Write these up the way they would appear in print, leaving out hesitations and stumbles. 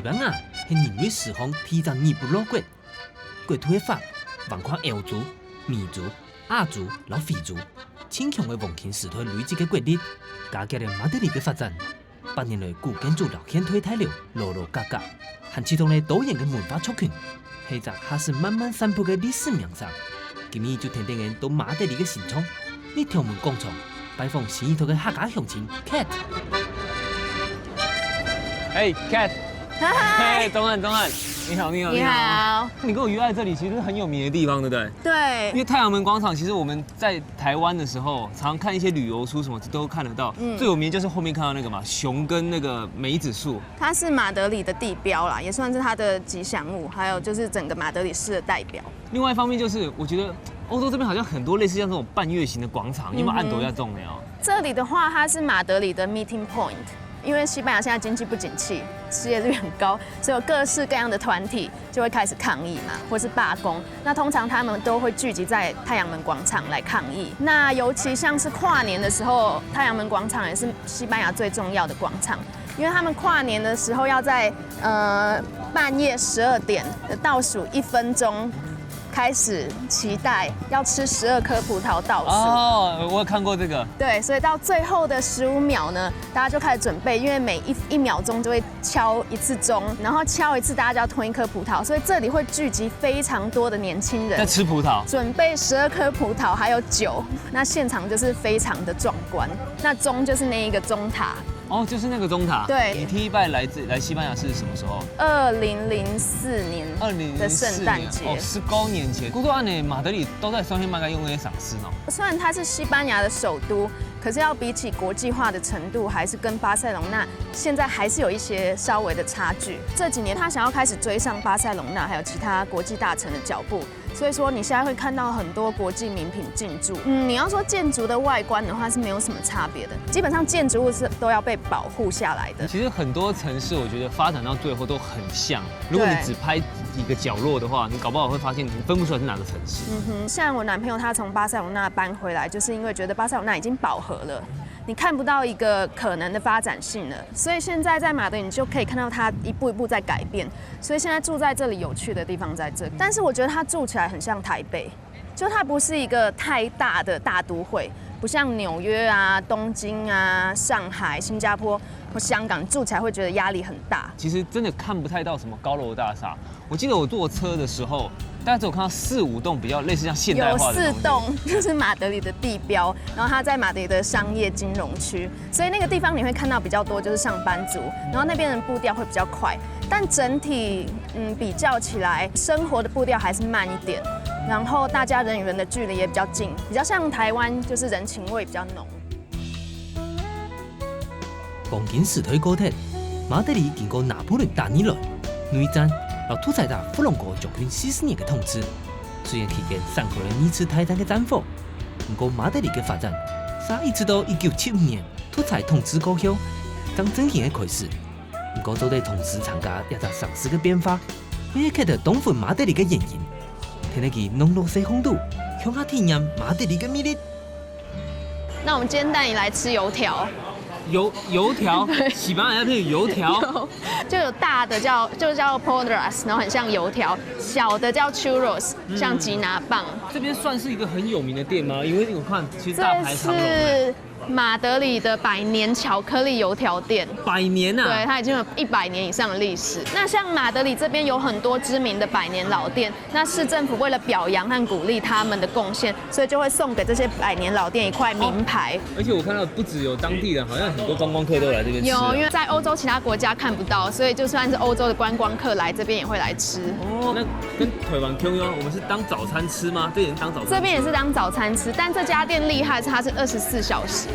西班牙是人类史上第2尼布罗国，国土的法横跨欧洲、美洲、亚洲和非洲，坚强的黄金时代累积的国力，加强了马德里的发展。8年来，古建筑老显推态了，落落格格，还启动了多元的文化族群，是一还是慢慢散布的历史名山。今日就听听人到马德里的新创，你条门广场拜访新一头的客家乡亲 Cat。哎，Cat， 嘿，东汉，你好。你好。你跟我约在这里，其实是很有名的地方，对不对？对。因为太阳门广场，其实我们在台湾的时候，常看一些旅游书什么都看得到。最有名就是后面看到那个嘛，熊跟那个梅子树。它是马德里的地标啦，也算是它的吉祥物，还有就是整个马德里市的代表。另外一方面就是，我觉得欧洲这边好像很多类似像这种半月形的广场，你有没有按头下中没有？这里的话，它是马德里的 meeting point。因为西班牙现在经济不景气，失业率很高，所以有各式各样的团体就会开始抗议嘛，或是罢工。那通常他们都会聚集在太阳门广场来抗议。那尤其像是跨年的时候，太阳门广场也是西班牙最重要的广场，因为他们跨年的时候要在半夜12点的倒数1分钟。开始期待要吃12颗葡萄倒数哦，我有看过这个。对，所以到最后的15秒呢，大家就开始准备，因为每一秒钟就会敲一次钟，然后敲一次大家就要吞1颗葡萄，所以这里会聚集非常多的年轻人在吃葡萄，准备12颗葡萄还有酒，那现场就是非常的壮观。那钟就是那一个钟塔。哦，就是那个钟塔。对，你第一拜来西班牙是什么时候？2004年的圣诞节。哦，19年前。不过按呢，马德里都在双线漫改用那些赏识呢。虽然它是西班牙的首都，可是要比起国际化的程度，还是跟巴塞隆纳现在还是有一些稍微的差距。这几年他想要开始追上巴塞隆纳还有其他国际大城的脚步。所以说，你现在会看到很多国际名品进驻。你要说建筑的外观的话，是没有什么差别的。基本上建筑物是都要被保护下来的。其实很多城市，我觉得发展到最后都很像。如果你只拍一个角落的话，你搞不好会发现你分不出来是哪个城市。像我男朋友他从巴塞隆纳搬回来，就是因为觉得巴塞隆纳已经饱和了。你看不到一个可能的发展性了，所以现在在马德里你就可以看到它一步一步在改变。所以现在住在这里有趣的地方在这，但是我觉得它住起来很像台北，就它不是一个太大的大都会，不像纽约啊、东京啊、上海、新加坡或香港，住起来会觉得压力很大。其实真的看不太到什么高楼大厦。我记得我坐车的时候，大家只有看到4、5栋比较类似像现代化的东西。有4栋，就是马德里的地标，然后它在马德里的商业金融区，所以那个地方你会看到比较多就是上班族，然后那边的步调会比较快，但整体比较起来，生活的步调还是慢一点，然后大家人与人的距离也比较近，比较像台湾，就是人情味比较浓。黄金时代高铁，马德里经过拿破仑大年来内战。老独裁者弗朗哥将军40年的统治，虽然期间闪过了2次大战的战火，不过马德里的发展，一直到1975年独裁统治过后，当正经的开始。不过，做对同时参加一个上市的变化，我也看到东分马德里的原因，听得起浓浓西风度，向下体验马德里的魅力。那我们今天带你来吃油条。油条，西班牙要配油条，就有大的叫 podras， 然后很像油条；小的叫 churros， 像吉拿棒。这边算是一个很有名的店吗？因为我看其实大排长龙。这是马德里的100年巧克力油条店。100年啊？对，它已经有100年以上的历史。那像马德里这边有很多知名的100年老店，那市政府为了表扬和鼓励他们的贡献，所以就会送给这些100年老店一块名牌。而且我看到不只有当地人，好像很多观光客都来这边吃。有，因为在欧洲其他国家看不到，所以就算是欧洲的观光客来这边也会来吃。哦，那跟台湾 Q 一样，我们是当早餐吃吗？这也是当早餐吃。这边也是当早餐吃，但这家店厉害是它是24小时。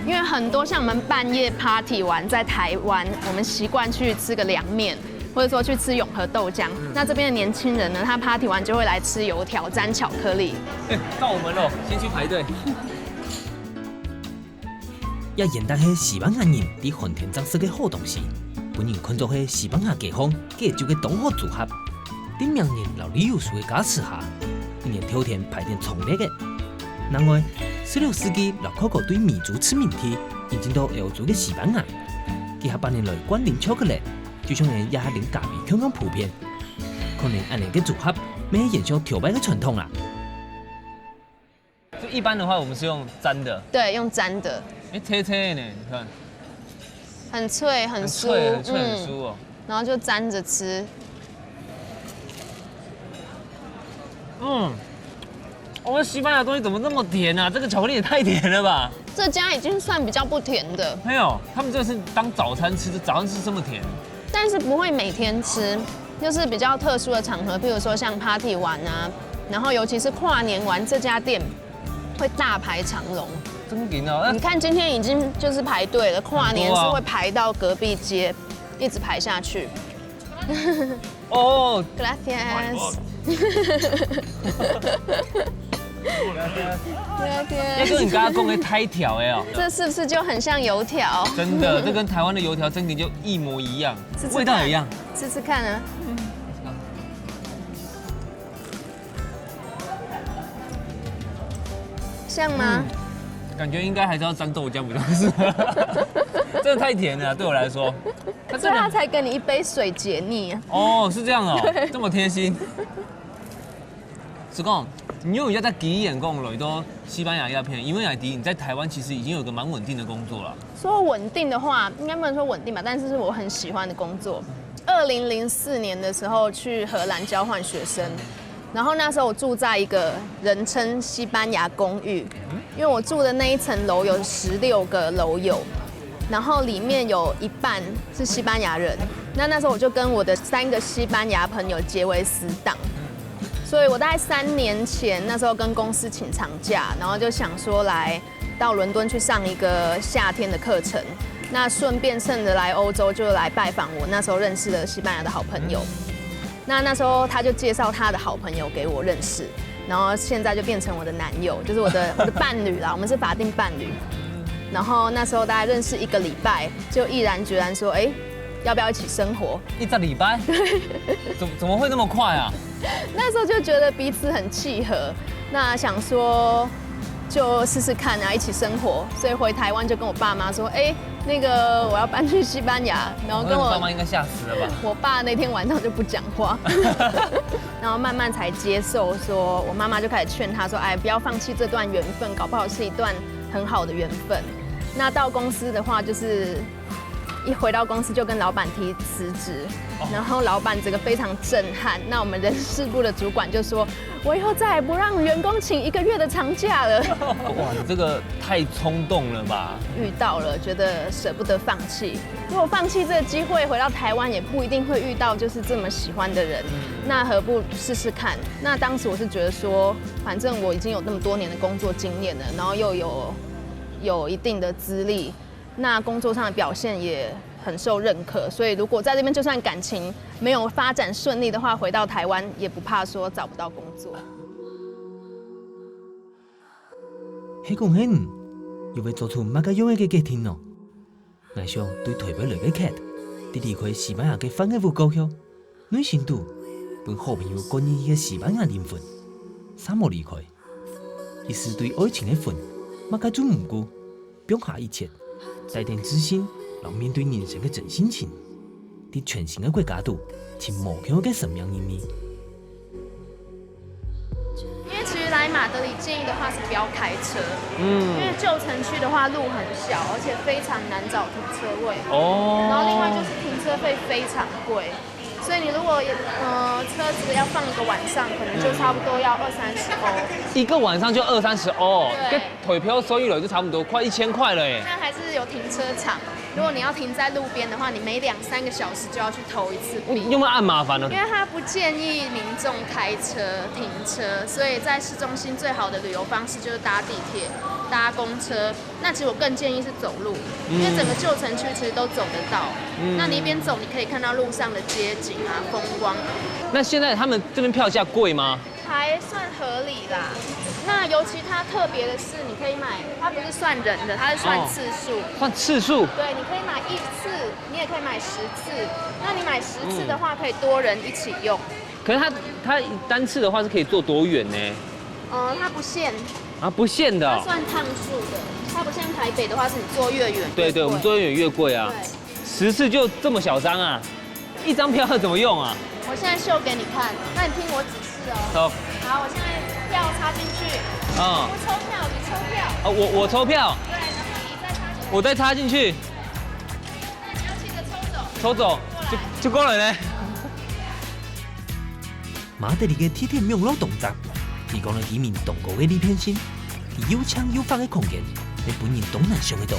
因为很多像我们半夜 party 完在台湾，我们习惯去吃个凉面，或者说去吃永和豆浆。那这边的年轻人呢，他 party 完就会来吃油条沾巧克力。到我们了，先去排队。也演得是西班牙人伫寒天装饰的好东西，本人看作是西班牙街坊介酒的同好组合。伫名人老旅游书的加持下，一年秋天排店冲烈的。另外，16世纪老考古对米族殖民地引进到欧洲的西班牙，结合8年来关联巧克力，就像人鸭零咖啡香港普遍，可能按两个组合，没延续调摆的传统啦。就一般的话，我们是用沾的，对，用沾的，脆脆的呢，你看，很脆很酥，很脆很酥哦。然后就沾着吃。我们西班牙东西怎么那么甜啊？这个巧克力也太甜了吧！这家已经算比较不甜的，没有，他们这个是当早餐吃，早上吃这么甜。但是不会每天吃，就是比较特殊的场合，譬如说像 party 玩啊，然后尤其是跨年玩，这家店会大排长龙。真甜哦！你看今天已经就是排队了，跨年是会排到隔壁街，一直排下去。哦 Gracias。要跟你刚刚讲的太条哎哦，这是不是就很像油条？真的，这跟台湾的油条真的就一模一样，味道也一样。吃吃看啊。像吗？感觉应该还是要沾豆浆比较适合，真的太甜了，对我来说。所以他才给你一杯水解腻啊。哦，是这样哦，这么贴心。是讲，你有一下在第一眼讲了都西班牙鸦片，因为你在台湾其实已经有一个蛮稳定的工作了。说稳定的话，应该不能说稳定吧，但是是我很喜欢的工作。2004年的时候去荷兰交换学生。然后那时候我住在一个人称西班牙公寓，因为我住的那一层楼有16个楼友，然后里面有一半是西班牙人。那时候我就跟我的3个西班牙朋友结为死党，所以我大概3年前那时候跟公司请长假，然后就想说来到伦敦去上一个夏天的课程，那顺便趁着来欧洲就来拜访我那时候认识的西班牙的好朋友。那时候他就介绍他的好朋友给我认识，然后现在就变成我的男友，就是我的伴侣啦，我们是法定伴侣。然后那时候大概认识1个礼拜，就毅然决然说，哎，要不要一起生活？1个礼拜？怎么会那么快啊？那时候就觉得彼此很契合，那想说就试试看啊，一起生活。所以回台湾就跟我爸妈说，哎。那个我要搬去西班牙，然后跟我爸妈应该吓死了吧？我爸那天晚上就不讲话，然后慢慢才接受说，我妈妈就开始劝他说，哎，不要放弃这段缘分，搞不好是一段很好的缘分。那到公司的话，就是一回到公司就跟老板提辞职，然后老板这个非常震撼。那我们人事部的主管就说，我以后再也不让员工请1个月的长假了。哇，你这个太冲动了吧？遇到了，觉得舍不得放弃。如果放弃这个机会，回到台湾也不一定会遇到就是这么喜欢的人，那何不试试看？那当时我是觉得说，反正我已经有那么多年的工作经验了，然后又有一定的资历。那工作上的表现也很受认可，所以如果在这边就算感情没有发展顺利的话，回到台湾也不怕说找不到工作。迄讲迄又要做出乜个样嘅家庭咯？我想对台北来嘅客，伫離開西班牙嘅反嘅高校，內心度本好朋友關於伊嘅西班牙靈魂，啥冇離開，伊是對愛情嘅份，乜個做唔過，放下一切。帶點自信，然後面對人生嘅真心情，喺全新嘅國家度，尋目標嘅生命意義。因為其實來馬德里建議的話是不要開車，因為舊城區的話路很小，而且非常難找停車位。哦。然後另外就是停車費非常貴，所以你如果車子要放1個晚上，可能就差不多要20-30歐。1個晚上就20-30歐，跟退票收益率就差不多快1000塊了耶。但還是有停車場，如果你要停在路邊的話，你每2-3個小時就要去投一次幣。有沒有按麻煩呢？因為他不建議民眾開車停車，所以在市中心最好的旅遊方式就是搭地鐵、搭公車。那其實我更建議是走路，因為整個舊城區其實都走得到。那你一邊走，你可以看到路上的街景啊、風光。那現在他們這邊票價貴嗎？還算合理啦。那尤其它特別的是，你可以買，它不是算人的，它是算次數。算次數？對，你可以買1次，你也可以買10次。那你買10次的話，可以多人一起用。可是它單次的話是可以坐多遠呢？它不限。啊，不限的。它算趟數的，它不像台北的話是你坐越遠。對，我們坐越遠越貴啊。10次就這麼小張啊？一张票要怎么用啊？我现在秀给你看，那你听我指示哦。好，好，我现在票插进去，嗯，不抽票，你抽票。我抽票，对，然后你再插进去。我再插进去，那你要记得抽走。抽走就过来呢。马德里的体贴养老动作，提供了移民同国的理片性，以有枪有法的空间，让本人东南上的岛，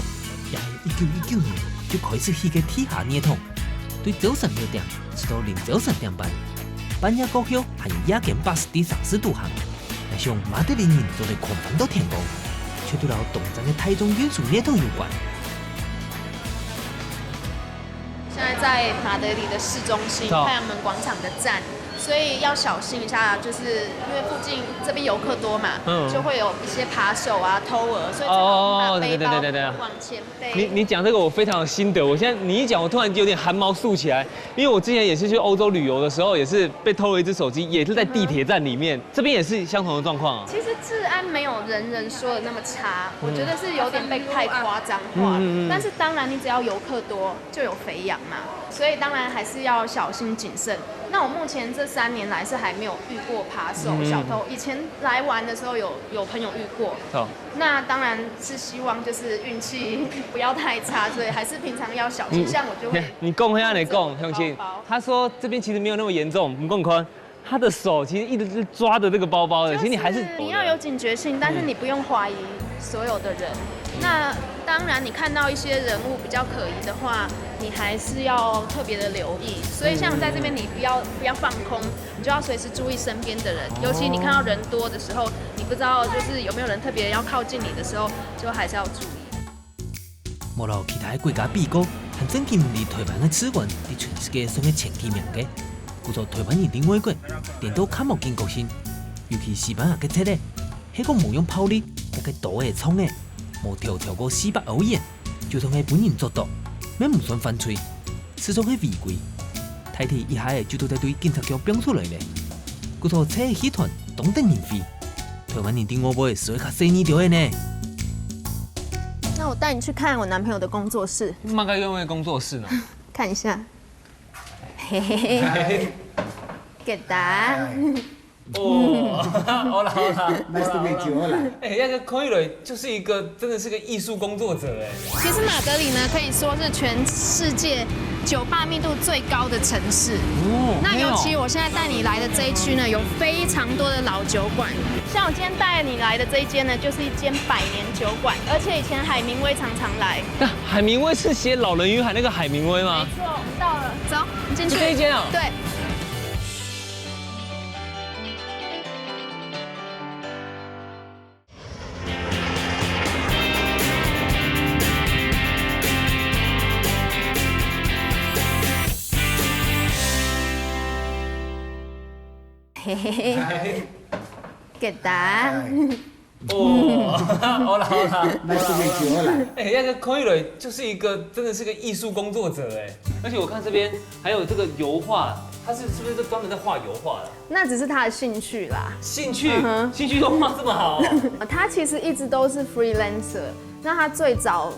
也是1919年就开始起个地下热统，对早晨6点直到凌早3点半，半夜国乡还有夜间巴士的上市独行，来向马德里人做的狂放到天光，却对了动荡的台中元素热统有关。现在在马德里的市中心太阳门广场的站，所以要小心一下，就是因为附近这边游客多嘛，就会有一些扒手啊、偷鹅，所以把背包往前背。你讲这个我非常有心得，你一讲我突然有点汗毛竖起来，因为我之前也是去欧洲旅游的时候，也是被偷了一只手机，也是在地铁站里面，这边也是相同的状况啊。其实治安没有人人说的那么差，我觉得是有点被太夸张化。但是当然，你只要游客多，就有肥羊嘛，所以当然还是要小心谨慎。那我目前这3年来是还没有遇过扒手、小偷，以前来玩的时候有朋友遇过。那当然是希望就是运气不要太差，所以还是平常要小心。像我就会，你讲黑暗的讲，相信他说这边其实没有那么严重，不更宽。他的手其实一直是抓着这个包包的，其实你还是你要有警觉性，但是你不用怀疑所有的人。那当然，你看到一些人物比较可疑的话，你还是要特别的留意。所以像在这边，你不要放空，你就要随时注意身边的人。尤其你看到人多的时候，你不知道就是有没有人特别要靠近你的时候，就还是要注意。无论其他国家比较，和正经离台湾的资源，在全世界算是前几名嘅。故作台湾人伫外国，电脑看无见过新，尤其西班牙嘅车咧，迄个无用炮力，一个刀嘅冲嘅，无跳过400欧元，就算係本人做到，咩唔算犯罪，始終係違規。睇睇一下嘅就都在對警察局表出來咧。故作車嘅集團東等人飛，台灣人伫我尾所以較細膩條嘅呢。那我带你去看我男朋友的工作室。马该用的工作室呢？看一下。嘿嘿嘿。给答。哦，好啦，Nice to meet you， hola。那个孔玉磊就是一个真的是个艺术工作者哎。其实马德里呢，可以说是全世界酒吧密度最高的城市。那尤其我现在带你来的这一区呢，有非常多的老酒馆。像我今天带你来的这一间呢，就是一间100年酒馆，而且以前海明威常常来。那海明威是写《老人与海》那个海明威吗？没错，我们到了，走，你进去。这一间啊？对。嘿嘿嘿，给答。哦，好啦，Nice to meet you， hola。那个孔玉磊就是一个真的是个艺术工作者哎，而且我看这边还有这个油画，他是不是专门在画油画的？那只是他的兴趣啦。兴趣都画这么好？他其实一直都是 freelancer。那他最早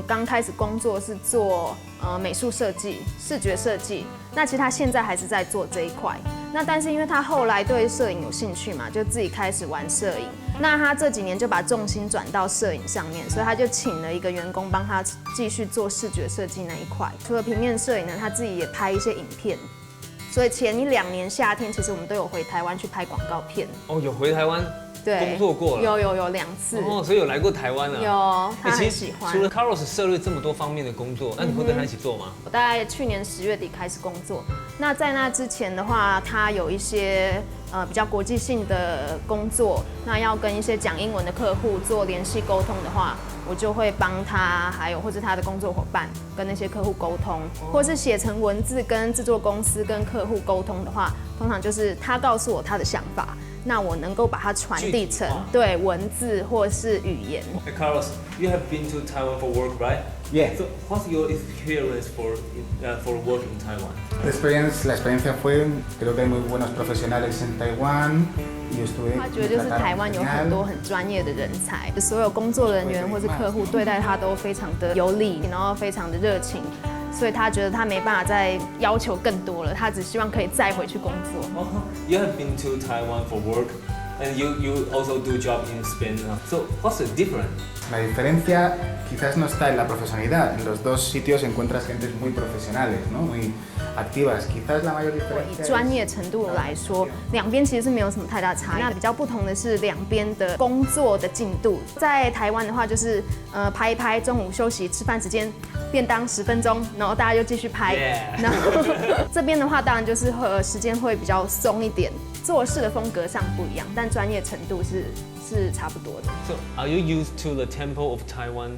刚开始工作是做美术设计、视觉设计。那其实他现在还是在做这一块。那但是因为他后来对摄影有兴趣嘛，就自己开始玩摄影。那他这几年就把重心转到摄影上面，所以他就请了一个员工帮他继续做视觉设计那一块。除了平面摄影呢，他自己也拍一些影片。所以前2年夏天，其实我们都有回台湾去拍广告片。哦，有回台湾工作过了，有2次。哦，所以有来过台湾啊。有，他很喜欢。除了 Carlos 涉猎这么多方面的工作，那你会跟他一起做吗？我大概去年10月底开始工作。那在那之前的话，他有一些比较国际性的工作，那要跟一些讲英文的客户做联系沟通的话，我就会帮他，还有或者他的工作伙伴跟那些客户沟通，或是写成文字跟制作公司跟客户沟通的话，通常就是他告诉我他的想法。那我能够把它传递成对文字或是语言。Hey Carlos, you have been to Taiwan for work, right? Yeah. So what's your experience for work in Taiwan? La experiencia fue, creo que hay muy buenos profesionales en Taiwan. 他觉得就是台湾有很多很专业的人才，所有工作人员或是客户对待他都非常的有礼，然后非常的热情。所以他觉得他没办法再要求更多了，他只希望可以再回去工作。You have been to Taiwan for work, and you also do job in Spain. So what's the difference? La diferencia quizás no está en la profesionalidad. En los dos sitios encuentras gentes muy profesionales, ¿no? Muy activas. Quizás la mayor 以 diferencia 专业程度来说，两边其实是没有什么太大差异。那比较不同的是两边的工作的进度。在台湾的话，就是拍一拍，中午休息吃饭时间，便当10分钟，然后大家就继续拍。Yeah. 然后这边的话，当然就是时间会比较松一点，做事的风格上不一样，但专业程度是差不多的。So are you used to the tempo of Taiwan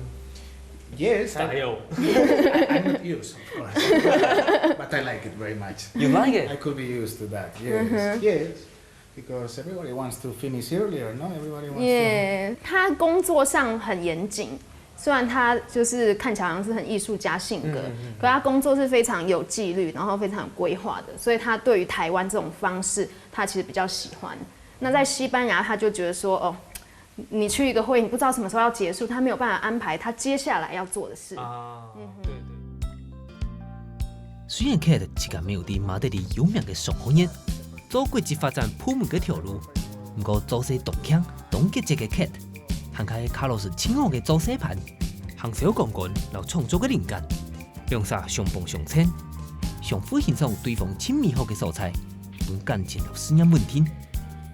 Yes, style? I'm not used, of course, but I like it very much. You like it? I could be used to that. Yes, yes, because everybody wants to finish earlier, no? Everybody wants 耶，他工作上很严谨，虽然他就是看起来好像是很艺术家性格，可他工作是非常有纪律，然后非常有规划的，所以他对于台湾这种方式，他其实比较喜欢。那在西班牙，他就觉得说，哦，你去一个会，你不知道什么时候要结束，他没有办法安排他接下来要做的事。对。虽然 Kate 是个没有伫马德里有名的双红人，走国际发展铺满嘅条路，不过做事动强、动结节嘅 Kate， 行开卡洛斯亲爱嘅做事盘，行小杠杆，留创作嘅灵感，用啥上蹦上浅，上富欣赏对方亲密好嘅素材，用感情留思念问题。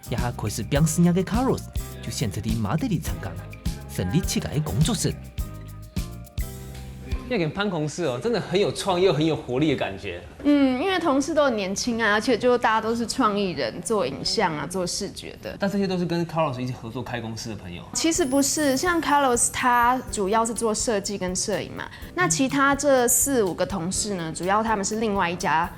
也下开始变事业嘅 Carlos 就选择伫马德里参加，成立7个嘅工作室。那个潘同事哦，真的很有创意又很有活力的感觉。因为同事都很年轻啊，而且就大家都是创意人，做影像啊，做视觉的。但这些都是跟 Carlos 一起合作开公司的朋友。其实不是，像 Carlos 他主要是做设计跟摄影嘛，那其他这4、5个同事呢，主要他们是另外一家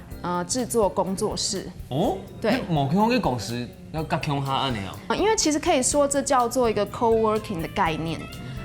制作工作室。哦，对，某空嘅公司要甲强下安尼哦。因为其实可以说这叫做一个 co-working 的概念，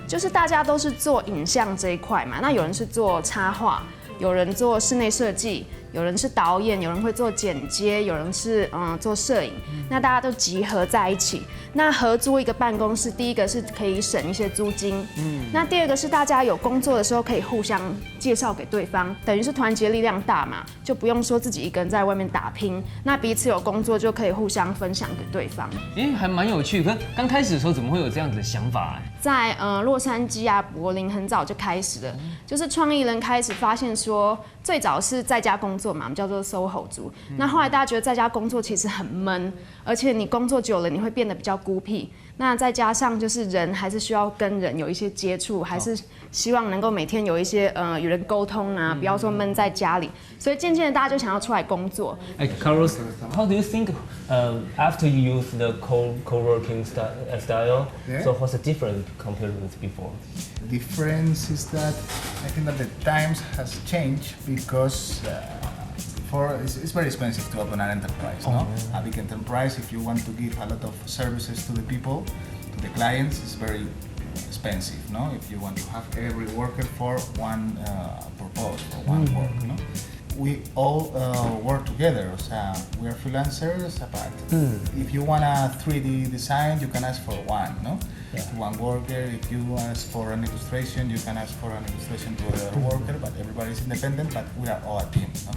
就是大家都是做影像这一块嘛，那有人是做插画，有人做室内设计，有人是导演，有人会做剪接，有人是做摄影，那大家都集合在一起。那合租一个办公室，第一个是可以省一些租金，那第二个是大家有工作的时候可以互相介绍给对方，等于是团结力量大嘛，就不用说自己一个人在外面打拼，那彼此有工作就可以互相分享给对方。还蛮有趣。可是刚开始的时候怎么会有这样子的想法？在洛杉矶啊、柏林很早就开始了，就是创意人开始发现说，最早是在家工作嘛，我们叫做 SOHO 族。那后来大家觉得在家工作其实很闷，而且你工作久了你会变得比较孤僻。那再加上就是人还是需要跟人有一些接触，还是希望能够每天有一些与人沟通啊，不要说闷在家里。所以渐渐的大家就想要出来工作。Carlos, how do you think after you use the co-working style? Yeah. So what's the difference compared with before? The difference is that I think that the times has changed because it's very expensive to open an enterprise, no? A big enterprise, if you want to give a lot of services to the people, to the clients, it's very expensive, no? If you want to have every worker for one purpose, for one work, no? We all work together. We are freelancers, but if you want a 3D design, you can ask for one, no? Yeah. One worker. If you ask for an illustration, you can ask for an illustration to a worker. But everybody's independent, but we are all a team, no?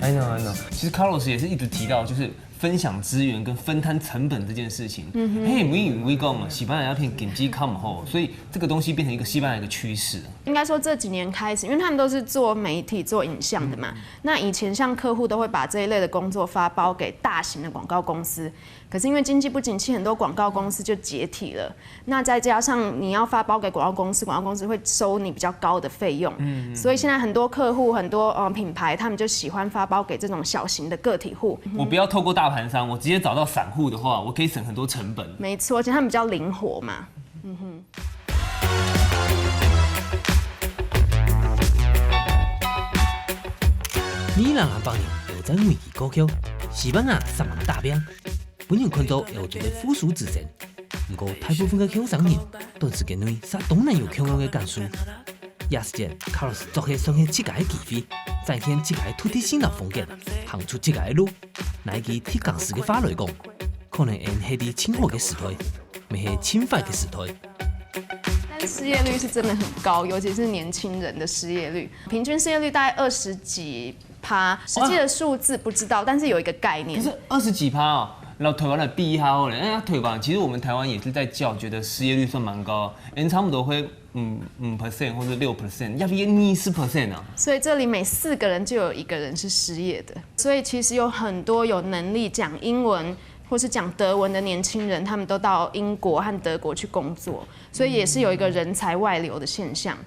I know. 其实 Carlos 也是一直提到，就是分享资源跟分摊成本这件事情。we讲嘛，西班牙片经济看好，所以这个东西变成一个西班牙一个趋势。应该说这几年开始，因为他们都是做媒体、做影像的嘛。那以前像客户都会把这一类的工作发包给大型的广告公司，可是因为经济不景气，很多广告公司就解体了。那再加上你要发包给广告公司，广告公司会收你比较高的费用。所以现在很多客户、很多品牌，他们就喜欢发包给这种小型的个体户。我不要透过大盘商，我直接找到散户的话，我可以省很多成本。没错，而且他们比较灵活嘛。米兰阿邦人有在媒体歌曲，西班牙三万大兵，本人看到有做个附属之战。不过大部分的香港人都是跟内撒东南有强硬的感受。也是节卡洛斯做起上起7个的机会，再添7个土地新的风格，行出7个路。乃基铁钢丝的法来讲，可能因迄啲清华的时代，未系侵犯的时代。但是失业率是真的很高，尤其是年轻人的失业率，平均失业率大概20几%，实际的数字不知道，但是有一个概念。可是20几%哦。然后台湾的避下后呢，台湾其实我们台湾也是在叫，觉得失业率算蛮高，差不多会5% 或者6%，要不然20%啊。所以这里每4个人就有1个人是失业的，所以其实有很多有能力讲英文或是讲德文的年轻人，他们都到英国和德国去工作，所以也是有一个人才外流的现象。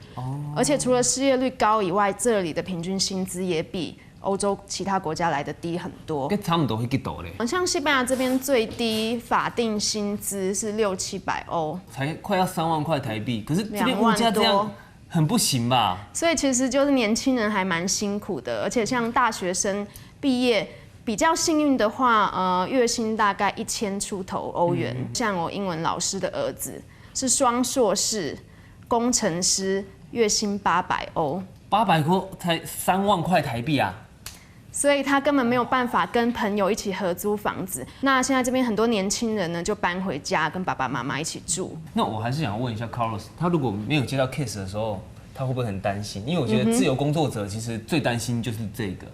而且除了失业率高以外，这里的平均薪资也比欧洲其他国家来的低很多，跟差不多会几多嘞？像西班牙这边最低法定薪资是600-700欧，才快要3万块台币，可是这边2万物价这样很不行吧？所以其实就是年轻人还蛮辛苦的，而且像大学生毕业比较幸运的话，月薪大概1000出头欧元。像我英文老师的儿子是双硕士工程师，月薪800欧，800块才3万块台币啊！所以他根本没有办法跟朋友一起合租房子。那现在这边很多年轻人呢，就搬回家跟爸爸妈妈一起住。那我还是想问一下 Carlos， 他如果没有接到 case 的时候，他会不会很担心？因为我觉得自由工作者其实最担心就是这个。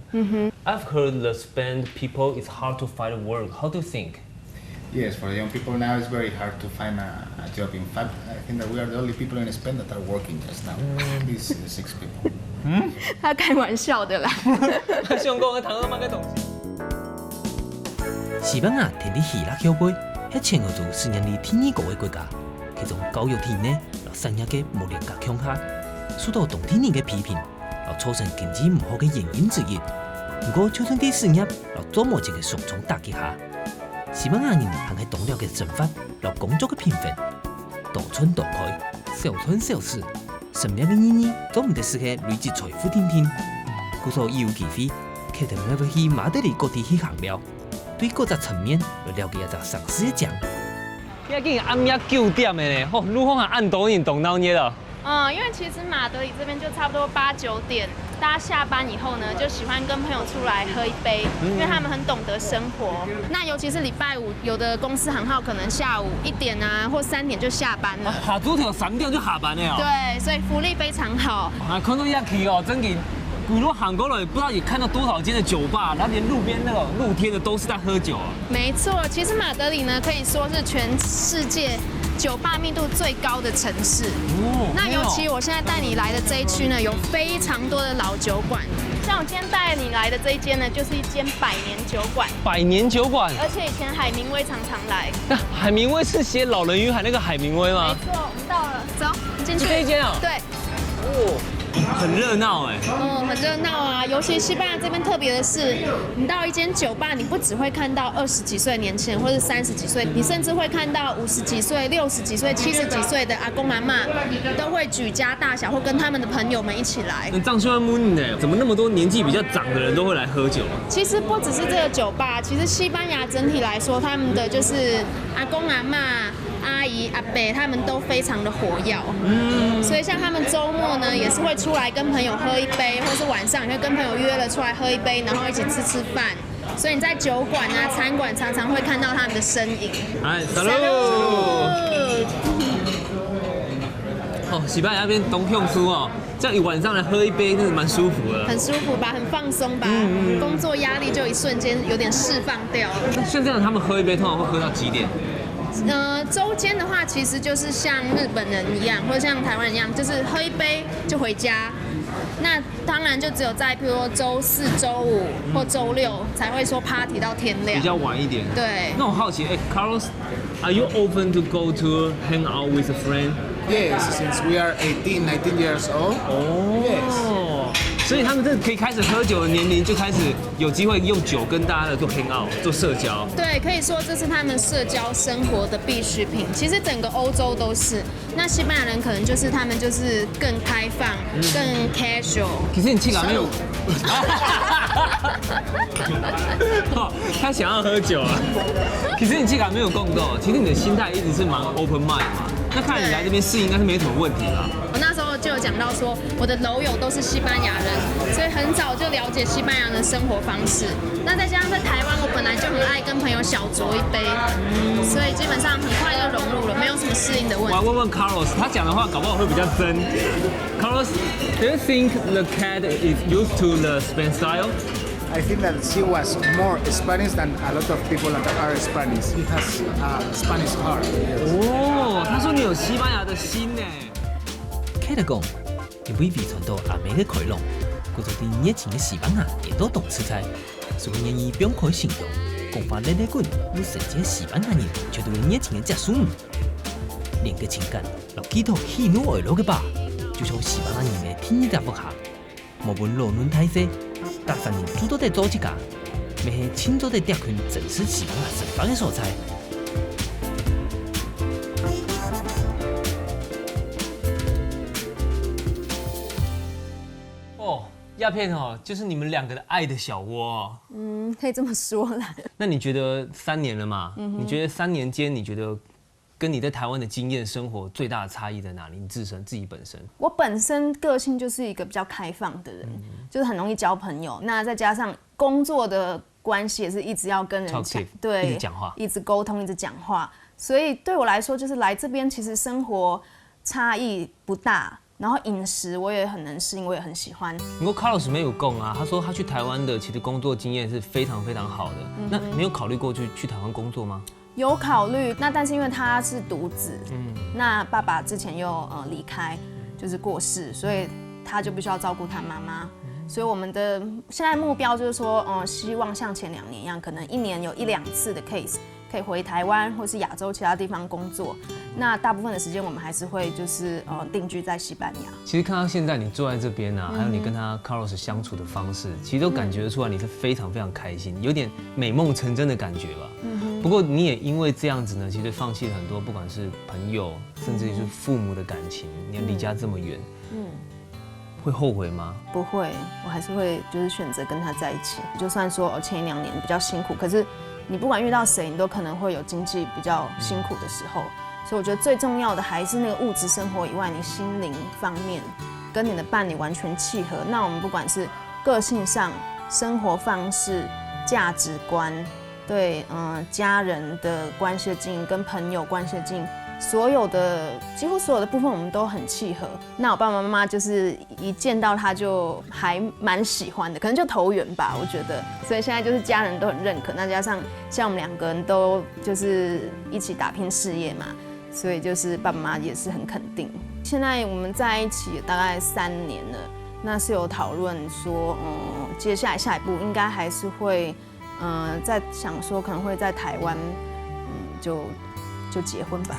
I've heard the Spanish people it's hard to find work. How do you think? Yes, for the young people now it's very hard to find a job. In fact, I think that we are the only people in Spain that are working just now. These 6 people. 他开玩笑的啦。希望讲个唐人妈个同事。西班牙天伫希腊协会，迄前后做4年里天2个国家，其中教育体呢，老产业嘅无力加强下，受到当地人嘅批评，老造成经济唔好嘅原因之一。不过，就算啲事业老做某一个双重打击下，西班牙人行喺同僚嘅生活，老工作嘅平分，大村大开，小村小市。生命嘅意义总唔得是去累积财富天天，故所有机会，客人要去马德里各地去行了，对各个层面要了解一下上市嘅奖。要紧暗夜9点的呢，吼，路况还暗多点动闹热了。因为其实马德里这边就差不多8、9点，大家下班以后呢，就喜欢跟朋友出来喝一杯，因为他们很懂得生活。那尤其是礼拜五，有的公司行号可能下午1点啊，或3点就下班了。下主条3点就下班了哦。对，所以福利非常好。看到一去哦，真给。如果韩国人不知道也看到多少间的酒吧，然后连路边那种露天的都是在喝酒啊。没错，其实马德里呢可以说是全世界酒吧密度最高的城市。那尤其我现在带你来的这一区呢，有非常多的老酒馆。像我今天带你来的这一间呢，就是一间100年酒馆。100年酒馆，而且以前海明威常常来。那海明威是写《老人与海》那个海明威吗？没错，我们到了，走，进去。这一间啊？对。哦。很热闹哎，很热闹啊！尤其西班牙这边特别的是，你到一间酒吧，你不只会看到20几岁的年轻人，或者30几岁，你甚至会看到50几岁、60几岁、70几岁的阿公阿嬷，都会举家大小或跟他们的朋友们一起来。这样就闷呢？怎么那么多年纪比较长的人都会来喝酒啊？其实不只是这个酒吧，其实西班牙整体来说，他们的就是阿公阿嬷、阿姨、阿伯，他们都非常的活跃。所以像他们周末呢，也是会出来跟朋友喝一杯，或是晚上也会跟朋友约了出来喝一杯，然后一起吃饭。所以你在酒馆啊、餐馆常常会看到他们的身影。哎，Salud！哦，西班牙那边东向苏哦，这样一晚上来喝一杯，真的蛮舒服的。很舒服吧，很放松吧，工作压力就一瞬间有点释放掉了。那像这样他们喝一杯，通常会喝到几点？周间的话，其实就是像日本人一样，或者像台湾人一样，就是喝一杯就回家。那当然就只有在比如说周4、周5或周6才会说 party 到天亮，比较晚一点。对。那我好奇，Carlos，are you open to go to hang out with a friend? Yes, since we are 18, 19 years old. Yes. 所以他们这可以开始喝酒的年龄，就开始有机会用酒跟大家的做 hang out 做社交。对，可以说这是他们社交生活的必需品。其实整个欧洲都是。那西班牙人可能就是他们就是更开放、更 casual。可是你气感没有。他想要喝酒啊。可是你气感没有共斗，其实你的心态一直是蛮 open mind 嘛。那看来你来这边适应应该是没什么问题吧？我那时候就有讲到说，我的楼友都是西班牙人，所以很早就了解西班牙人的生活方式。那再加上在台湾，我本来就很爱跟朋友小酌一杯，所以基本上很快就融入了，没有什么适应的问题。我要问问 Carlos， 他讲的话搞不好会比较真。Carlos，do you think the cat is used to the Spain style? I think that she was more Spanish than a lot of people that are Spanish. She has a Spanish heart. 哦，他说你有西班牙的心呢。Kate 讲，因为遗传到阿妹的开朗，故作对热情的西班牙也都懂吃菜，所以愿意不用开形容，讲话咧咧滚，有神奇的西班牙人却对热情的结束。两个情感，让寄托喜怒哀乐的吧，就像西班牙人的天意大福下，无论路轮太西。大三人主导在做一家，要是清早在抓群正是西班牙神方的所在。哦，鸦片哦，就是你们两个的爱的小窝。可以这么说啦。那你觉得3年了嘛？你觉得3年间，你觉得跟你在台湾的经验生活最大的差异在哪里？你自己本身，我本身个性就是一个比较开放的人，就是很容易交朋友。那再加上工作的关系，也是一直要跟人讲，对，一直讲话，一直沟通，一直讲话。所以对我来说，就是来这边其实生活差异不大，然后饮食我也很能适应，我也很喜欢。不过 Carlos 没有供啊，他说他去台湾的其实工作经验是非常非常好的。那没有考虑过去台湾工作吗？有考虑，那但是因为他是独子，那爸爸之前又离开，就是过世，所以他就必须要照顾他妈妈。所以我们的现在目标就是说，希望像前2年一样，可能1年有1-2次的 case 可以回台湾或是亚洲其他地方工作。那大部分的时间我们还是会就是定居在西班牙。其实看到现在你坐在这边啊，还有你跟他 Carlos 相处的方式，其实都感觉得出来你是非常非常开心，有点美梦成真的感觉吧。不过你也因为这样子呢，其实放弃了很多，不管是朋友，甚至是父母的感情。你要离家这么远，会后悔吗？不会，我还是会就是选择跟他在一起。就算说前1-2年比较辛苦，可是你不管遇到谁，你都可能会有经济比较辛苦的时候。所以我觉得最重要的还是那个物质生活以外，你心灵方面跟你的伴侣完全契合。那我们不管是个性上、生活方式、价值观，对，家人的关系的经营跟朋友关系的经营，几乎所有的部分我们都很契合。那我爸爸妈妈就是一见到他就还蛮喜欢的，可能就投缘吧，我觉得。所以现在就是家人都很认可，那加上像我们2个人都就是一起打拼事业嘛，所以就是爸爸妈妈也是很肯定。现在我们在一起大概3年了，那是有讨论说，接下来下一步应该还是会，在想说可能会在台湾，就结婚吧。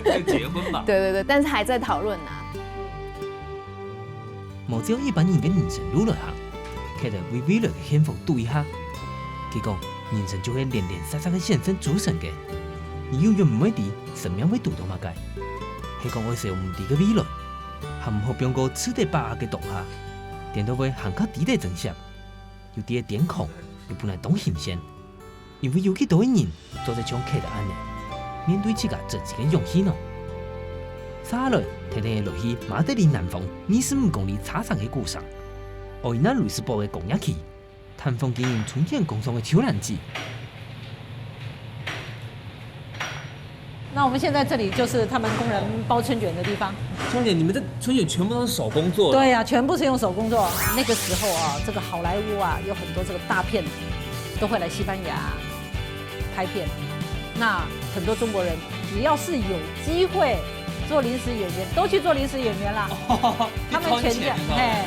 就结婚吧。对，但是还在讨论啊。无照一般人的人生路来行，Kate为了幸福赌一下，佢讲人生就会连连实实的现身组成嘅，你永远唔会知什么会赌到乜嘅。佢讲我是唔知嘅未来，还唔好变个吃得饱嘅当下，点到会行较低的真相，有啲嘅点空又本来当新鲜，因为有几多嘅人都在像 Kate 安尼。面对自家自己的勇气呢？接下来，睇睇落去马德里南方25公里车上的故乡，奥伊纳瑞士堡的工业区，探访经营春田工厂的秋兰子。那我们现在这里就是他们工人包春卷的地方。春姐，你们这春卷全部都是手工做的？对呀，全部是用手工做。那个时候啊，这个好莱坞啊，有很多这个大片都会来西班牙拍片。那很多中国人只要是有机会做临时演员，都去做临时演员啦。他们全家，哎。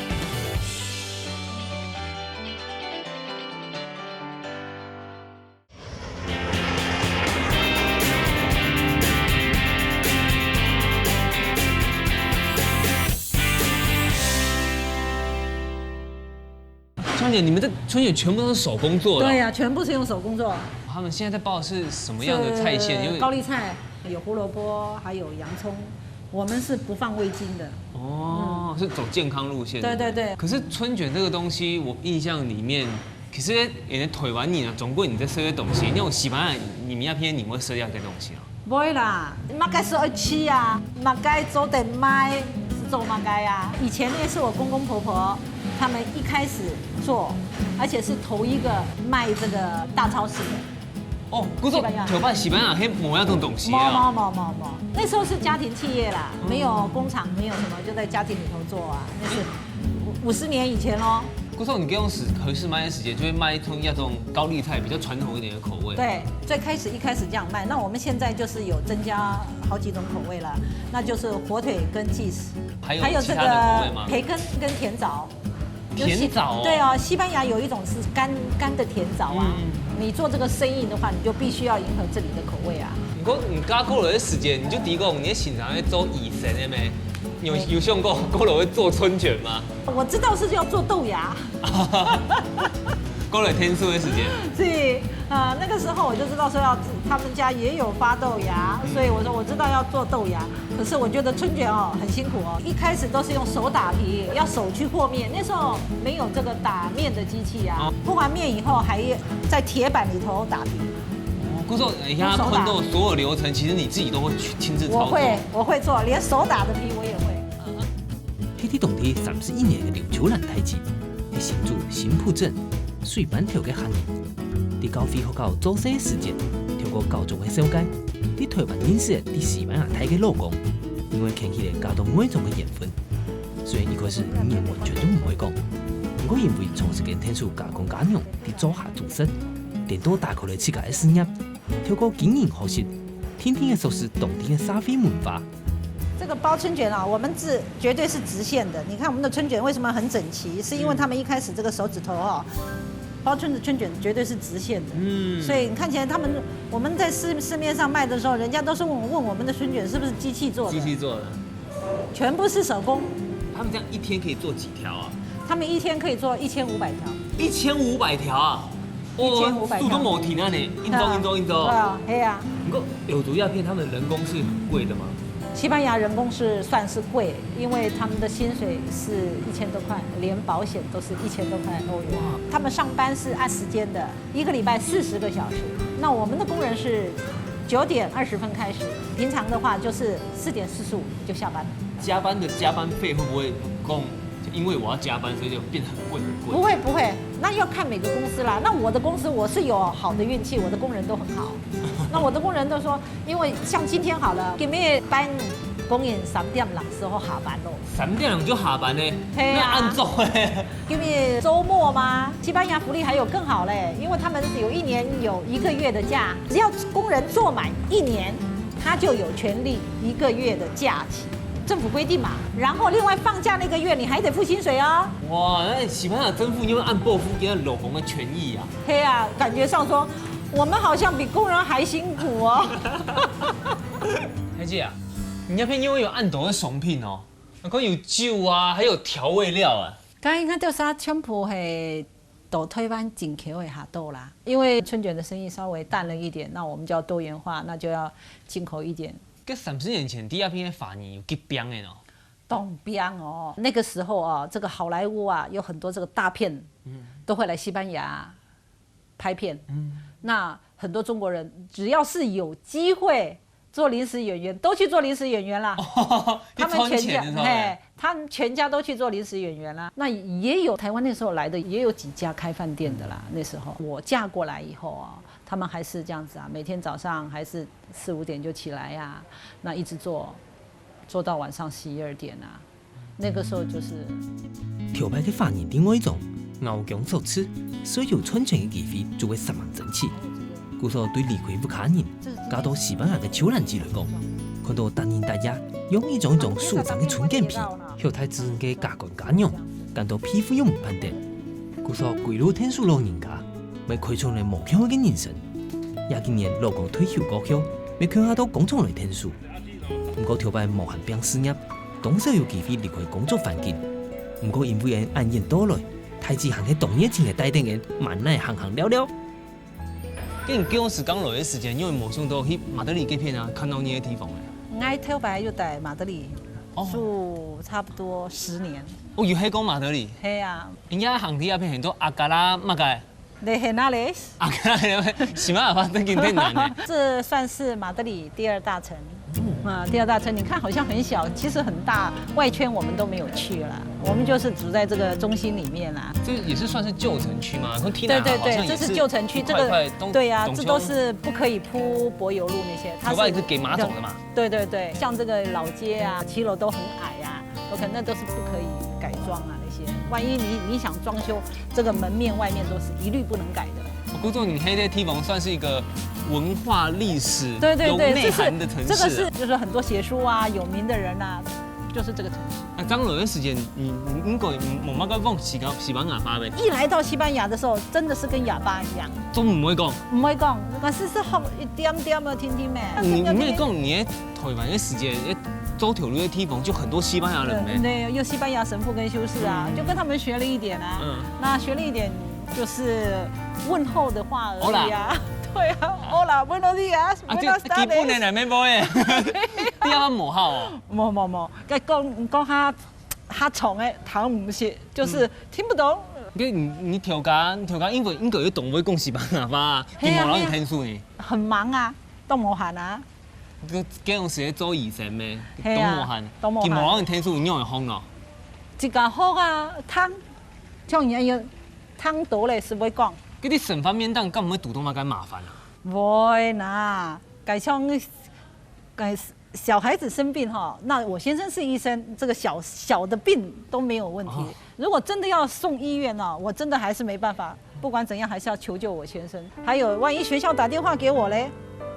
春姐，你们这春卷全部都是手工做的？对呀，全部是用手工做。他们现在在包的是什么样的菜线？因为高丽菜，有胡萝卜，还有洋葱。我们是不放味精的。哦，是走健康路线。对。可是春卷这个东西，我印象里面，其实也台湾人啊，总归你在吃的东西，那种西班牙你们那边你会吃掉这东西啊？不会啦，马该是爱吃啊，马该做点卖，是做嘛该呀。以前呢是我公公婆婆他们一开始做，而且是头一个卖这个大超市的。哦，不是，挑办西班牙黑某样这种东西啊。冇，那时候是家庭企业啦，没有工厂，没有什么，就在家庭里头做啊。那是50年以前咯。顾寿，你可以用合适卖的时间，就会卖出那种高丽菜比较传统一点的口味。对，一开始这样卖。那我们现在就是有增加好几种口味了，那就是火腿跟 cheese， 还有这个培根跟甜枣。甜枣哦。对哦，西班牙有一种是干的甜枣啊。你做这个生意的话，你就必须要迎合这里的口味啊。你刚过了的时间，你就提供你现场在做以前的没？有想过了会做春卷吗？我知道是要做豆芽。过了天数的时间。是那个时候我就知道说他们家也有发豆芽，所以我说我知道要做豆芽。可是我觉得春卷哦很辛苦哦，一开始都是用手打皮，要手去和面。那时候没有这个打面的机器啊，和完面以后还在铁板里头打皮。顾寿，你看他昆豆所有流程，其实你自己都会亲自操作。我会做，连手打的皮我也会。迄啲当地31年嘅琉球人代志，係新竹新浦镇水板条嘅行业。伫高飞学校做生时间，透过高中嘅小解，伫台湾认识伫西班牙睇嘅老公，因为牵起嚟加到每种嘅缘分。虽然一开始语言完全都唔会讲，不过因为从事嘅天数加工家娘伫做下做事，电脑打开了自家嘅事业。透过经营学习，天天嘅熟悉当地嘅社会文化。这个包春卷啊，我们绝对是直线的。你看我们的春卷为什么很整齐？是因为他们一开始这个手指头啊，包春卷绝对是直线的。所以你看起来我们在市面上卖的时候，人家都是问我们的春卷是不是机器做的？机器做的，全部是手工。他们这样一天可以做几条啊？他们一天可以做1500条。1500条啊！ 1500条，速度冇停啊！你印州。对啊，黑啊。不过有毒鸦片，他们人工是很贵的吗？西班牙人工算是贵，因为他们的薪水是1000多块，连保险都是1000多块欧元。他们上班是按时间的，一个礼拜40个小时。那我们的工人是9点20分开始，平常的话就是4点45就下班了。加班的加班费会不会不够？因为我要加班，所以就变得很贵。不会，那要看每个公司啦。那我的公司我是有好的运气，我的工人都很好。那我的工人都说，因为像今天好了，今日班公演3点2时候下班咯。3点2就下班呢？对啊，那按周嘞？因为周末吗？西班牙福利还有更好嘞，因为他们有1年有1个月的假，只要工人做满1年，他就有权利1个月的假期。 政府规定嘛，然后另外放假那个月你还得付薪水哦。哇，那西班牙政府因为按报付给老公的权益啊。嘿啊，感觉上说我们好像比工人还辛苦哦。台姐啊，你那边因为有按斗的送品哦，那个有酒啊，还有调味料啊。刚刚看到啥全部系到台湾进口的下豆啦，因为春卷的生意稍微淡了一点，那我们就要多元化，那就要进口一点。 跟30年前第二片的法尼有结冰的哦，冻冰哦，那个时候啊，这个好莱坞啊，有很多这个大片，都会来西班牙拍片。那很多中国人只要是有机会做临时演员，都去做临时演员啦。他们全家都去做临时演员啦。那也有台湾那时候来的，也有几家开饭店的啦。那时候我嫁过来以后啊。 他们还是这样子啊，每天早上还是4、5点就起来呀、啊，那一直做到晚上11、12点啊。那个时候就是条牌嘅发言另外一种，牛强手吃，所有春卷嘅机会就会10万整起。故说对离开不卡人，加到西班牙嘅超人之来讲，看到大人大家用一种舒张嘅春卷皮，后太自然嘅加工家娘，感到皮肤又唔攀得。故说归路天数老人家。 要开创嚟目标嘅人生，也今年老公退休过后，要看下到工厂嚟天数。不过条牌无限变事业，当时有机会离开工作环境。不过因为按年到来，太子行喺同业前嘅带定人，慢慢行了了。跟你跟我是刚来的时间，因为马上都去马德里这片啊，看到你的地方了。我条牌就在马德里住差不多10年。哦，有喺讲马德里？系啊。人家行地那片很多阿嘎拉马盖。 你喺哪里？啊，西班牙话真挺难的。这算是马德里第2大城。第二大城你看好像很小，其实很大，外圈我们都没有去了，我们就是住在这个中心里面啦。这也是算是旧城区吗？对对对，这是旧城区，这个对呀，这都是不可以铺柏油路那些，它是给马走的嘛。对对对，像这个老街啊，7楼都很矮啊，有可能那都是不可以改装啊那些。万一你想装修，这个门面外面都是一律不能改的。估计你黑的地方算是一个文化历史有对对对，内涵的城市。这个是就是很多写书啊、有名的人啊，就是这个城市。那刚有段时间，你英国冇乜講西班牙話咩？一來到西班牙的時候，真的是跟啞巴一樣，都唔會講。唔會講，但是學一點點的聽聽咩？你沒講你台灣嘅時間，走條路嘅地方就很多西班牙人咩？對，有西班牙神父跟修士啊，就跟他們學了一點啊。那學了一點就是問候的話而已啊。對啊，Hola buenos días。基本嘅係咩嘢？啲啱冇好哦。冇，講下重嘅，他唔是，就是聽不懂。你調價英國要懂會講西班牙話，佢冇人聽書呢。很忙啊，都冇閒啊。幾種時做醫生咩？都冇閒，佢冇人聽書，因為空咯。一個好啊，湯，像人要湯到咧，是會講。嗰啲省飯麵檔，咁唔會肚痛嘛？咁麻煩啊？會啦，像小孩子生病哈，那我先生是醫生，這個小的病都沒有問題。如果真的要送醫院呢，我真的還是沒辦法。不管怎樣，還是要求救我先生。還有，萬一學校打電話給我嘞，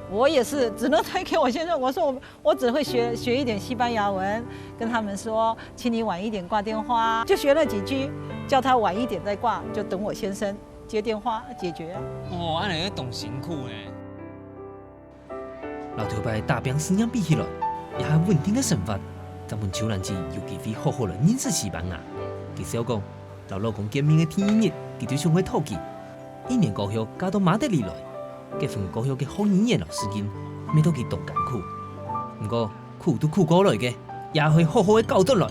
我也是只能推給我先生。我說我只會學一點西班牙文，跟他們說，請你晚一點掛電話，就學了幾句，叫他晚一點再掛，就等我先生接電話解決啊。哦，安尼要動辛苦咧。老頭擺大兵思想比起來，也係穩定嘅生活。咱們超人節有機會好好地認識西班牙。佢小講，老公見面嘅第一日，佢就想去討記。一年過後，嫁到馬德里來，結婚過後嘅好語言老師間，未到佢多艱苦。不過苦都苦過來嘅，也會好好地教得來。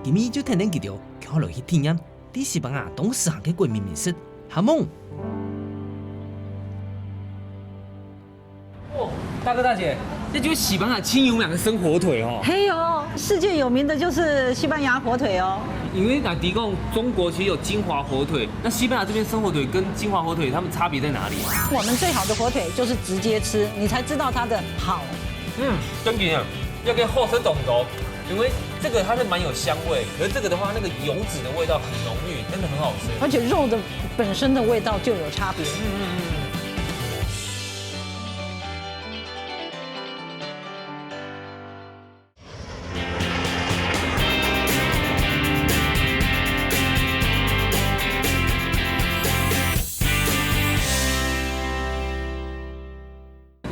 今日就聽聽佢條，佢落去體驗啲西班牙當時行嘅國民美食哈蒙。大哥大姐，這就是西班牙親友兩個生火腿哦。嘿哦，世界有名的就是西班牙火腿哦。因為來提供中國其實有金華火腿，那西班牙這邊生火腿跟金華火腿，它們差別在哪裡？我們最好的火腿就是直接吃，你才知道它的好。真嘅啊，要給後生懂熟，因為這個它是蠻有香味，可是這個的話，那個油脂的味道很濃郁，真的很好吃。而且肉的本身的味道就有差別。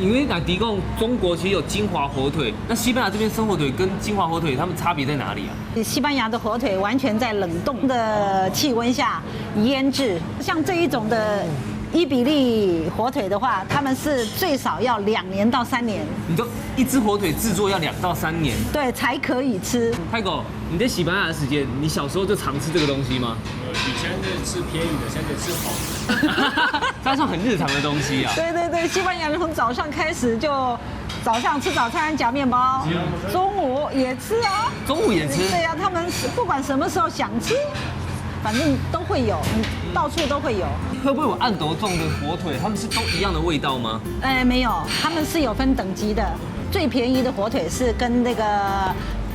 因為來提供中國其實有金華火腿，那西班牙這邊生火腿跟金華火腿，它們差別在哪裡啊？西班牙的火腿完全在冷凍的氣溫下醃製，像這一種的伊比利火腿的話，他們是最少要2年到3年。你說一隻火腿製作要2到3年，對，才可以吃。泰狗，你在西班牙的時間，你小時候就常吃這個東西嗎？以前是吃便宜的，現在吃好的。它算很日常的東西啊。對對對，西班牙人從早上開始就早上吃早餐夾麵包，中午也吃啊。中午也吃？對呀，他們不管什麼時候想吃，反正都會有，到處都會有。會不會有暗斗種的火腿？他們是都一樣的味道嗎？沒有，他們是有分等級的。最便宜的火腿是跟那個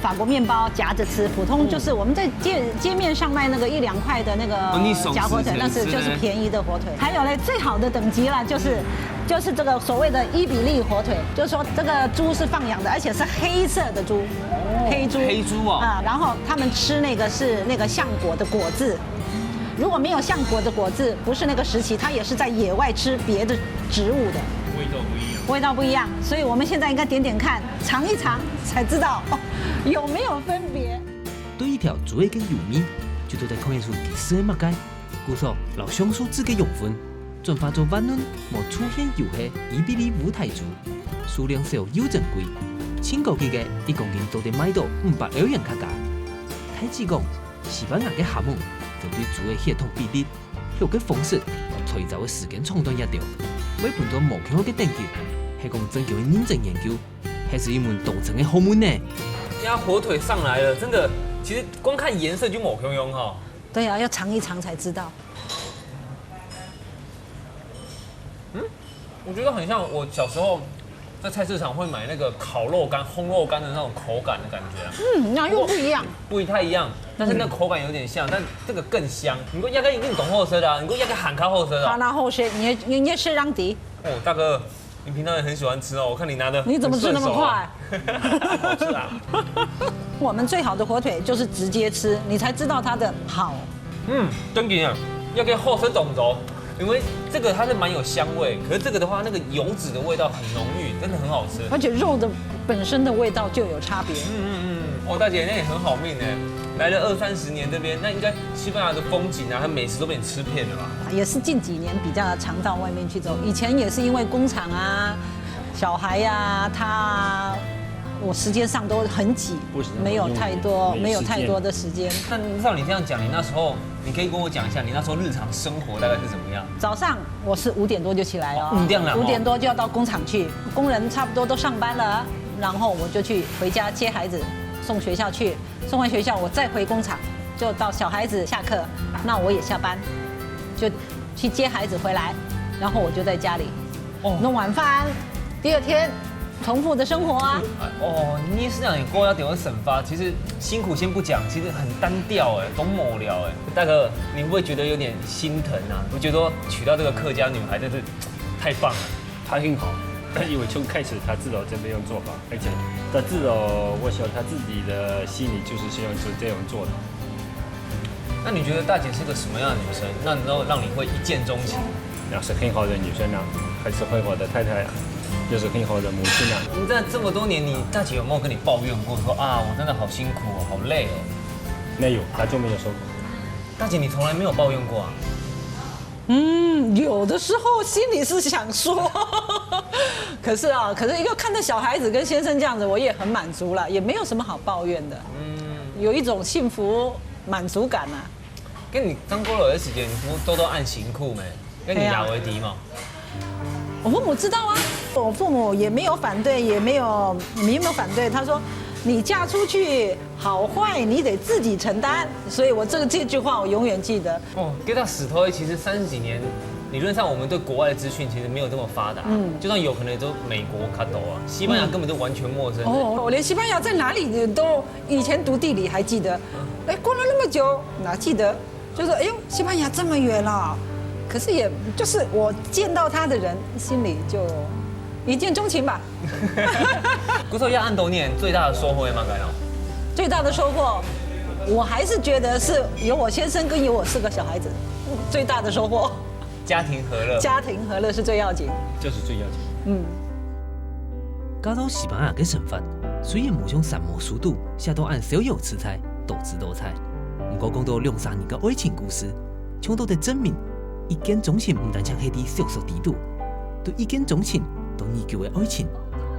法國麵包夾着吃，普通就是我們在街面上賣那個1、2塊的那個夾火腿，那是就是便宜的火腿。還有呢，最好的等級啦，就是這個所謂的伊比利火腿，就是說這個豬是放養的，而且是黑色的豬，黑豬。黑豬哦。啊，然後他們吃那個是那個橡果的果子。如果沒有橡果的果子，不是那個時期，它也是在野外吃別的植物的，味道不一樣。所以我們現在應該點點看，嘗一嘗，才知道有沒有分別。對一條豬嘅油面，就都在看出歷史嘅物解。據說老橡樹枝嘅養分轉化做溫暖無出現油嘅伊比利舞台豬，數量少又珍貴，千個幾個1公斤都得賣到500歐元價格。太子講，西班牙嘅哈蒙就對豬嘅血統比例、肉嘅豐實、製造嘅時間長短一條，為判斷無強嘅等級，係講增強嘅認證研究，係还是一门斗争的学问呢。鸭火腿上来了，真的，其实光看颜色就某用用哈。对啊，要尝一尝才知道。我觉得很像我小时候在菜市场会买那个烤肉干、烘肉干的那种口感的感觉啊。那又不一样。不太一样，但是那口感有点像，但这个更香。你说鸭肝一定懂后生的啊，你说鸭肝喊开后生的。好，那后生，你也是让迪。哦，大哥，你平常也很喜欢吃哦，我看你拿的。你怎么吃那么快？好吃啊！我们最好的火腿就是直接吃，你才知道它的好。真的啊，要给后生懂熟，因为这个它是蛮有香味，可是这个的话，那个油脂的味道很浓郁，真的很好吃。而且肉的本身的味道就有差别。哦，大姐那也很好命呢，来了20-30年这边，那应该西班牙的风景啊和美食都被你吃遍了吧？也是近几年比较常到外面去走，以前也是因为工厂啊、小孩呀、他我时间上都很挤，没有太多的时间。那照你这样讲，你那时候你可以跟我讲一下，你那时候日常生活大概是怎么样？早上我是5点多就起来哦，5点多就要到工厂去，工人差不多都上班了，然后我就去回家接孩子，送学校去，送完学校我再回工厂，就到小孩子下课，那我也下班，就去接孩子回来，然后我就在家里弄晚饭，第二天重复的生活啊。哦，你是让你过要点会省发，其实辛苦先不讲，其实很单调哎，懂某聊哎。大哥，你会不会觉得有点心疼啊？我觉得娶到这个客家女孩真是太棒了，他很好，因为从开始他知道这样做法，而且他知道，我想他自己的心里就是希望是这样做的。那你觉得大姐是个什么样的女生？那能够让你会一见钟情？要是很好的女生啊，还是很好的太太啊，又是很好的母亲啊。你在这么多年，你大姐有没有跟你抱怨过说啊，我真的好辛苦哦，好累哦？没有，他就没有说过。大姐，你从来没有抱怨过啊？有的时候心里是想说，可是一个看到小孩子跟先生这样子，我也很满足了，也没有什么好抱怨的。有一种幸福满足感啊。跟你当过了的时间，你不都按行裤没？跟你雅维迪嘛？我父母知道啊，我父母也没有反对，也没有反对。他说，你嫁出去好坏你得自己承担，所以我这句话我永远记得。哦，给到死头，其实30几年，理论上我们对国外的资讯其实没有这么发达，就算有可能也都美国卡斗啊，西班牙根本就完全陌生。我连西班牙在哪里都以前读地理还记得，过了那么久哪记得？就是哎呦，西班牙这么远了。可是也就是我见到他的人，心里就一见钟情吧。古时候要按多念最大的收获嘛，该哦。最大的收获，我还是觉得是有我先生跟有我4个小孩子，最大的收获。家庭和乐。家庭和乐是最要紧。就是最要紧。加到西班牙嘅生活，虽然无像山姆速度写到按小有吃菜，多姿多彩，不过讲到2-3年嘅愛情故事，搶到的證明。一見鍾情唔單止係啲小說地圖，對一見鍾情到研究嘅愛情，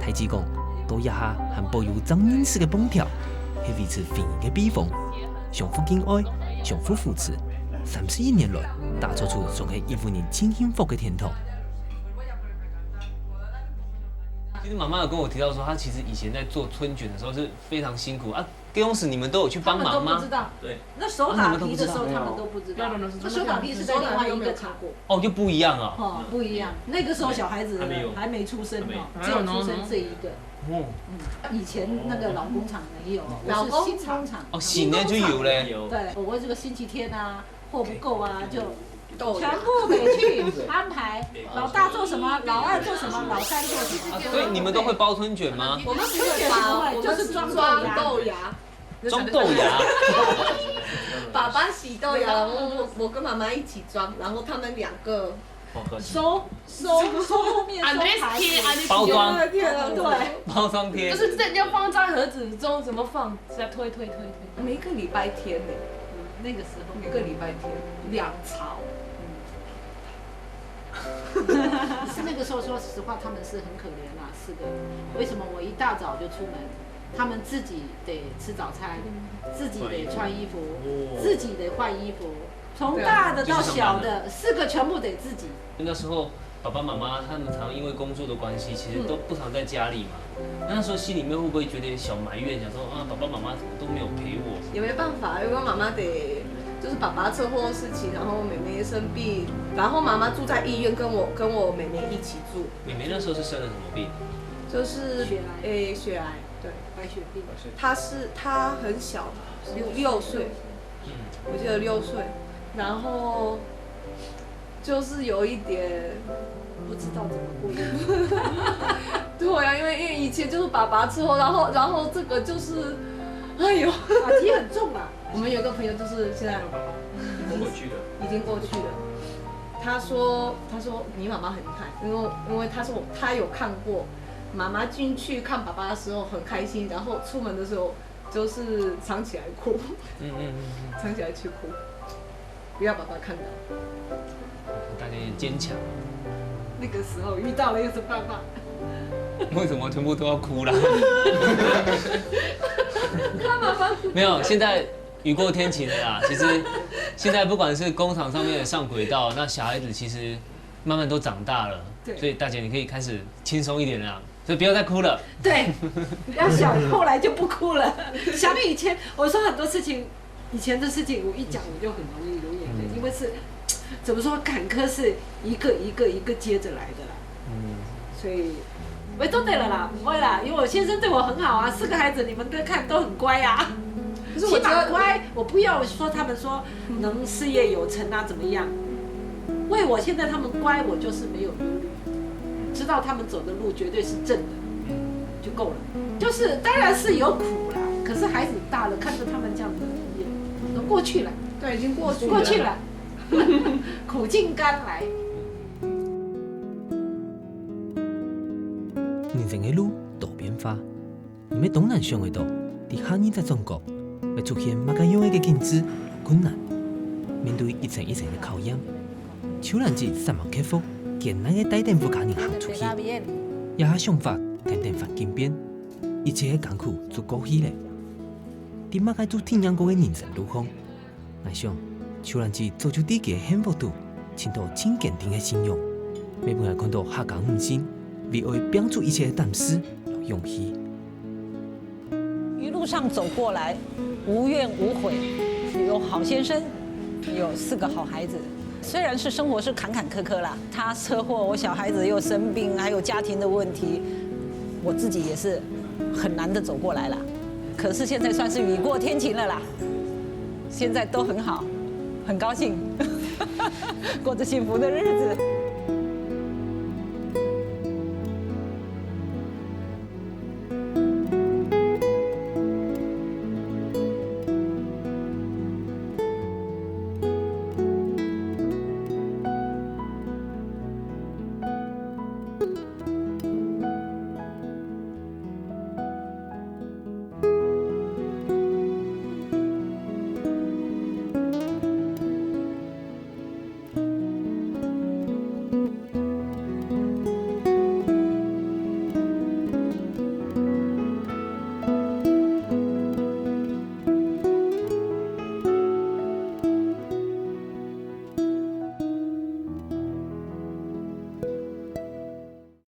太子講到一下還保有張認識嘅綁條，係維持婚姻嘅避風，相互敬愛，相互扶持，31年來打造出仲係100年輕幸福嘅天堂。其實媽媽有跟我提到說，她其實以前在做春卷的時候是非常辛苦啊。公司你們都有去幫忙嗎？他們都不知道。對。那手打皮的時候，他們都不知道。那手打皮是在另外一個場過。哦，就不一樣啊。哦，不一樣。那個時候小孩子還沒出生哦，只有出生這一個。以前那個老工廠沒有，我是新工廠。哦，新的就有嘞。對，我這個星期天啊，貨不夠啊，就全部得去安排。老大做什麼，老二做什麼，老三做什麼。所以你們都會包春卷嗎？我們春卷不會，就是裝豆芽。裝豆芽，爸爸洗豆芽，然後我跟媽媽一起裝，然後他們2個收後面收牌子，包裝，對，包裝貼，就是这要放在盒子中，怎麼放？再推。每個禮拜天呢，那個時候每個禮拜天2槽。是那個時候，說實話，他們是很可憐啦，4個。為什麼我一大早就出門？他們自己得吃早餐，自己得穿衣服，自己得換衣服，從大的到小的4個全部得自己。那時候爸爸妈妈他们常因为工作的关系，其实都不常在家里嘛。那时候心里面会不会觉得小埋怨，想说啊，爸爸妈妈怎么都没有陪我？也没办法，因为妈妈得就是爸爸车祸的事情，然后妹妹生病，然后妈妈住在医院，跟我妹妹一起住。妹妹那时候是生了什么病？就是血癌血癌，对，白血病。她很小，6岁，我记得6岁，然后就是有一点不知道怎么过日对啊，因为以前就是爸爸车祸，然后这个就是，哎呦，话题很重啊。我们有个朋友就是现在过去的。已经过去了。他说你妈妈很厉害，因为他说他有看过妈妈进去看爸爸的时候很开心，然后出门的时候就是藏起来哭，藏起来去哭，不要爸爸看到。大家也坚强。那个时候遇到了有什么办法？为什么全部都要哭啦？没有，现在雨过天晴了啦。其实现在不管是工厂上面的上轨道，那小孩子其实慢慢都长大了，所以大姐你可以开始轻松一点了，所以不要再哭了。对，要想后来就不哭了。想以前我说很多事情，以前的事情我一讲我就很容易流眼泪，因为是怎么说坎坷是一个接着来的啦。所以。喂，都对了啦，不会啦，因为我先生对我很好啊，4个孩子你们都看都很乖啊，可是我觉得乖，我不要说他们说能事业有成啊怎么样，为我现在他们乖，我就是没有忧虑，知道他们走的路绝对是正的，就够了。就是当然是有苦啦，可是孩子大了，看着他们这样子也都过去了，对，已经过去了，苦尽甘来。人生的路多变化，你们当然想得到，在下年在中国会出现乜咁样嘅竞争困难。面对一层一层的考验，邱兰姐三毛克服，艰难嘅带电扶家人行出去，也下想法天天翻经变，一切嘅艰苦就过去了。在乜嘅做体验过嘅人生路上，我想邱兰姐做出自己嘅幸福度，请到真坚定嘅信用，每每看到下岗唔心。为爱帮助一切的胆识和勇气，一路上走过来，无怨无悔，有好先生，有4个好孩子。虽然是生活是坎坎坷坷啦，他车祸，我小孩子又生病，还有家庭的问题，我自己也是很难的走过来啦。可是现在算是雨过天晴了啦，现在都很好，很高兴，过着幸福的日子。